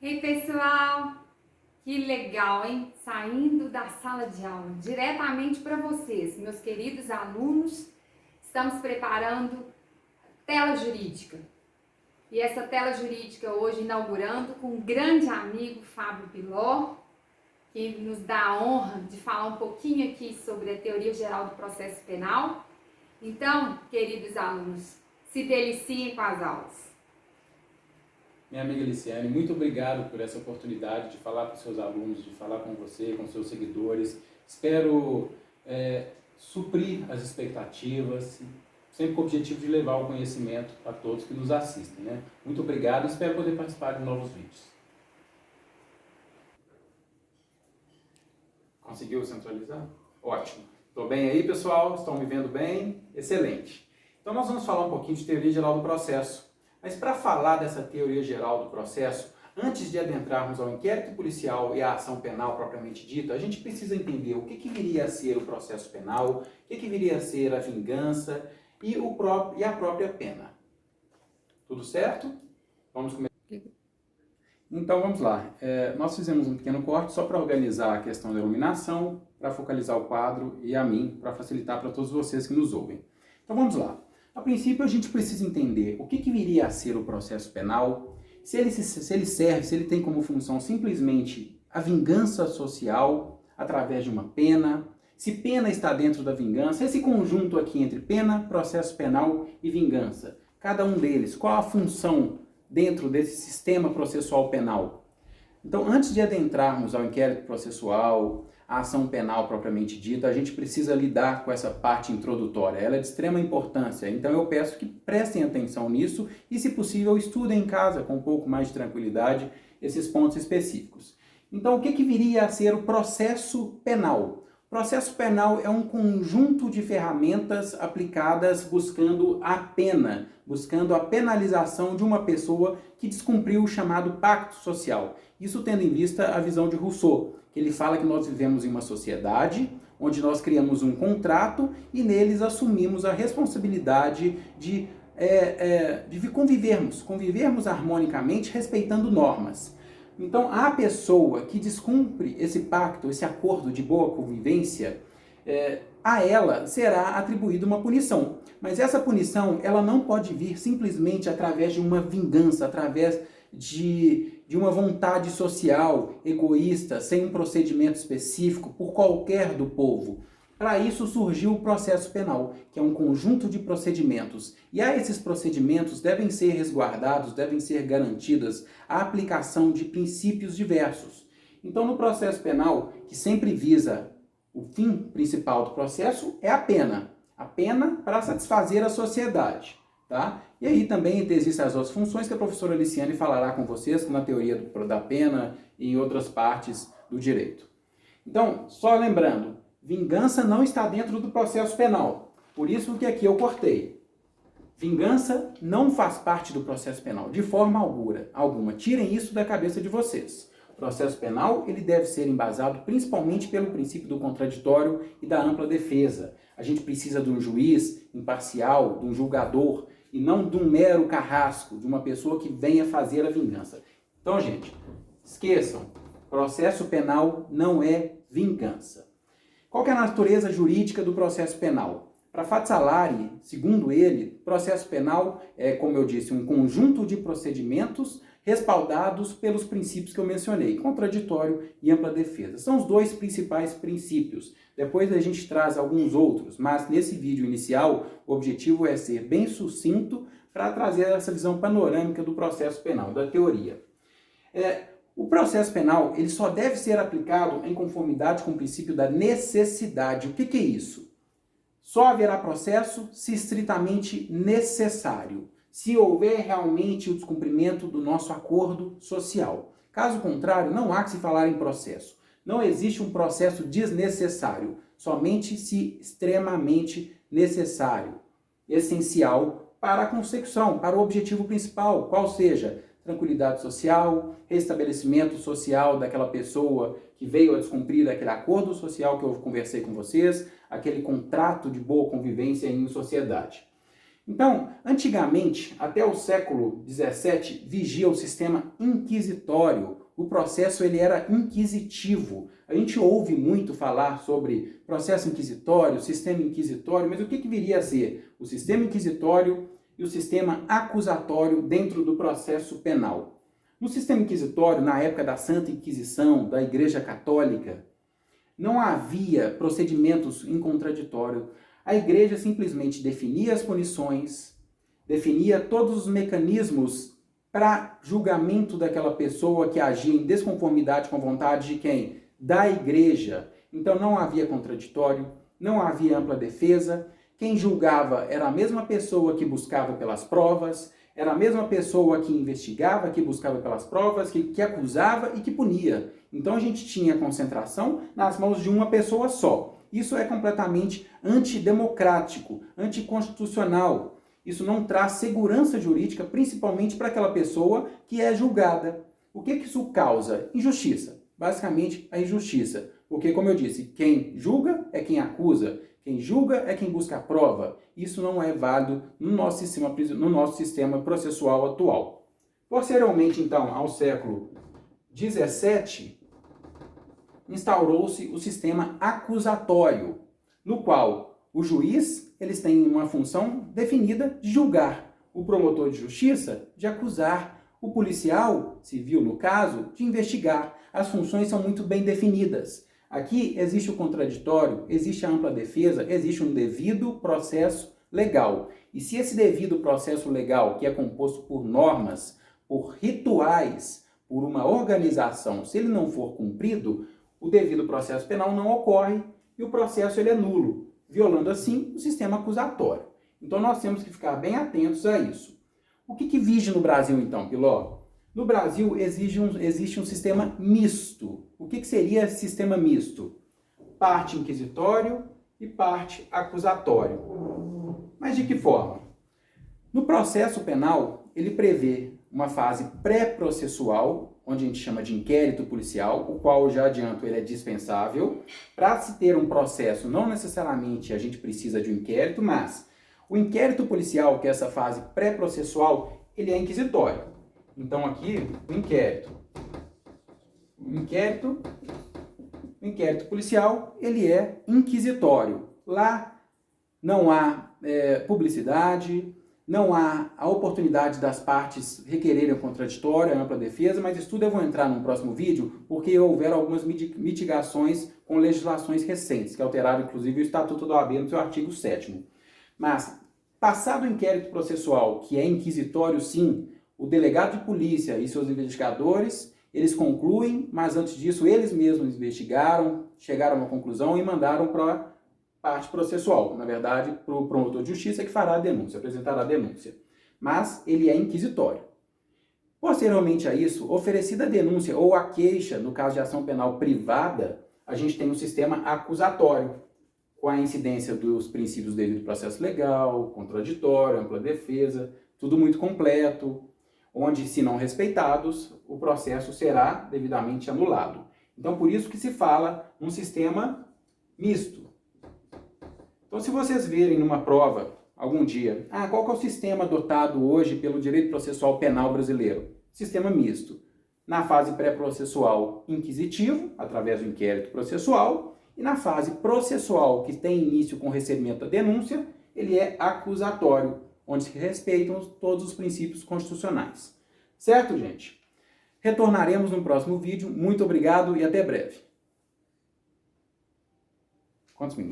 Ei, pessoal, que legal, hein? Saindo da sala de aula diretamente para vocês, meus queridos alunos, estamos preparando tela jurídica. E essa tela jurídica hoje inaugurando com um grande amigo, Fábio Piló, que nos dá a honra de falar um pouquinho aqui sobre a teoria geral do processo penal. Então, queridos alunos, se deliciem com as aulas. Minha amiga Liciane, muito obrigado por essa oportunidade de falar com seus alunos, de falar com você, com seus seguidores. Espero suprir as expectativas, sempre com o objetivo de levar o conhecimento a todos que nos assistem, né? Muito obrigado e espero poder participar de novos vídeos. Conseguiu centralizar? Ótimo. Estou bem aí, pessoal? Estão me vendo bem? Excelente. Então nós vamos falar um pouquinho de teoria geral do processo. Mas para falar dessa teoria geral do processo, antes de adentrarmos ao inquérito policial e à ação penal propriamente dita, a gente precisa entender o que viria a ser o processo penal, o que viria a ser a vingança e a própria pena. Tudo certo? Vamos começar. Então vamos lá. Nós fizemos um pequeno corte só para organizar a questão da iluminação, para focalizar o quadro e a mim, para facilitar para todos vocês que nos ouvem. Então vamos lá. A princípio, a gente precisa entender o que viria a ser o processo penal, se ele tem como função simplesmente a vingança social através de uma pena, se pena está dentro da vingança, esse conjunto aqui entre pena, processo penal e vingança. Cada um deles, qual a função dentro desse sistema processual penal? Então, antes de adentrarmos ao inquérito processual, a ação penal propriamente dita, a gente precisa lidar com essa parte introdutória. Ela é de extrema importância, então eu peço que prestem atenção nisso e, se possível, estudem em casa com um pouco mais de tranquilidade esses pontos específicos. Então, o que viria a ser o processo penal? O processo penal é um conjunto de ferramentas aplicadas buscando a pena, buscando a penalização de uma pessoa que descumpriu o chamado pacto social. Isso tendo em vista a visão de Rousseau, que ele fala que nós vivemos em uma sociedade onde nós criamos um contrato e neles assumimos a responsabilidade de convivermos harmonicamente respeitando normas. Então, a pessoa que descumpre esse pacto, esse acordo de boa convivência, a ela será atribuída uma punição. Mas essa punição, ela não pode vir simplesmente através de uma vingança, através de uma vontade social, egoísta, sem um procedimento específico, por qualquer do povo. Para isso surgiu o processo penal, que é um conjunto de procedimentos. E a esses procedimentos devem ser resguardados, devem ser garantidas a aplicação de princípios diversos. Então, no processo penal, que sempre visa o fim principal do processo, é a pena. A pena para satisfazer a sociedade. Tá? E aí também existem as outras funções que a professora Liciane falará com vocês na teoria da pena e em outras partes do direito. Então, só lembrando, vingança não está dentro do processo penal. Por isso que aqui eu cortei. Vingança não faz parte do processo penal, de forma alguma. Tirem isso da cabeça de vocês. O processo penal ele deve ser embasado principalmente pelo princípio do contraditório e da ampla defesa. A gente precisa de um juiz imparcial, de um julgador, e não de um mero carrasco, de uma pessoa que venha fazer a vingança. Então, gente, esqueçam, processo penal não é vingança. Qual que é a natureza jurídica do processo penal? Para Fazzolari, segundo ele, processo penal é, como eu disse, um conjunto de procedimentos respaldados pelos princípios que eu mencionei, contraditório e ampla defesa. São os dois principais princípios. Depois a gente traz alguns outros, mas nesse vídeo inicial o objetivo é ser bem sucinto para trazer essa visão panorâmica do processo penal, da teoria. O processo penal ele só deve ser aplicado em conformidade com o princípio da necessidade. O que é isso? Só haverá processo se estritamente necessário, se houver realmente o descumprimento do nosso acordo social. Caso contrário, não há que se falar em processo. Não existe um processo desnecessário, somente se extremamente necessário, essencial para a consecução, para o objetivo principal, qual seja tranquilidade social, restabelecimento social daquela pessoa que veio a descumprir aquele acordo social que eu conversei com vocês, aquele contrato de boa convivência em sociedade. Então, antigamente, até o século XVII, vigia o sistema inquisitório. O processo ele era inquisitivo. A gente ouve muito falar sobre processo inquisitório, sistema inquisitório, mas o que viria a ser o sistema inquisitório e o sistema acusatório dentro do processo penal? No sistema inquisitório, na época da Santa Inquisição, da Igreja Católica, não havia procedimentos em contraditório. A igreja simplesmente definia as punições, definia todos os mecanismos para julgamento daquela pessoa que agia em desconformidade com a vontade de quem? Da igreja. Então não havia contraditório, não havia ampla defesa. Quem julgava era a mesma pessoa que buscava pelas provas, era a mesma pessoa que investigava, que buscava pelas provas, que acusava e que punia. Então a gente tinha concentração nas mãos de uma pessoa só. Isso é completamente antidemocrático, anticonstitucional. Isso não traz segurança jurídica, principalmente para aquela pessoa que é julgada. O que isso causa? Injustiça. Basicamente, a injustiça. Porque, como eu disse, quem julga é quem acusa. Quem julga é quem busca a prova. Isso não é válido no nosso sistema processual atual. Posteriormente, então, ao século XVII, instaurou-se o sistema acusatório, no qual o juiz eles têm uma função definida de julgar, o promotor de justiça de acusar, o policial civil, no caso, de investigar. As funções são muito bem definidas. Aqui existe o contraditório, existe a ampla defesa, existe um devido processo legal. E se esse devido processo legal, que é composto por normas, por rituais, por uma organização, se ele não for cumprido, o devido processo penal não ocorre e o processo ele é nulo, violando assim o sistema acusatório. Então nós temos que ficar bem atentos a isso. O que vige no Brasil então, Piló? No Brasil existe um sistema misto. O que seria esse sistema misto? Parte inquisitório e parte acusatório. Mas de que forma? No processo penal, ele prevê uma fase pré-processual, onde a gente chama de inquérito policial, o qual, já adianto, ele é dispensável. Para se ter um processo, não necessariamente a gente precisa de um inquérito, mas o inquérito policial, que é essa fase pré-processual, ele é inquisitório. Então aqui, o inquérito policial, ele é inquisitório. Lá não há publicidade, não há a oportunidade das partes requererem o contraditório, a ampla defesa, mas isso tudo eu vou entrar num próximo vídeo, porque houveram algumas mitigações com legislações recentes, que alteraram inclusive o Estatuto da OAB no seu artigo 7º. Mas, passado o inquérito processual, que é inquisitório sim, o delegado de polícia e seus investigadores, eles concluem, mas antes disso eles mesmos investigaram, chegaram a uma conclusão e mandaram para a parte processual, na verdade, para o promotor de justiça que fará a denúncia, apresentará a denúncia. Mas ele é inquisitório. Posteriormente a isso, oferecida a denúncia ou a queixa, no caso de ação penal privada, a gente tem um sistema acusatório, com a incidência dos princípios do devido processo legal, contraditório, ampla defesa, tudo muito completo, onde, se não respeitados, o processo será devidamente anulado. Então, por isso que se fala um sistema misto. Então, se vocês verem numa prova, algum dia, qual que é o sistema adotado hoje pelo direito processual penal brasileiro? Sistema misto. Na fase pré-processual, inquisitivo, através do inquérito processual, e na fase processual, que tem início com o recebimento da denúncia, ele é acusatório, onde se respeitam todos os princípios constitucionais. Certo, gente? Retornaremos no próximo vídeo. Muito obrigado e até breve. Quantos minutos?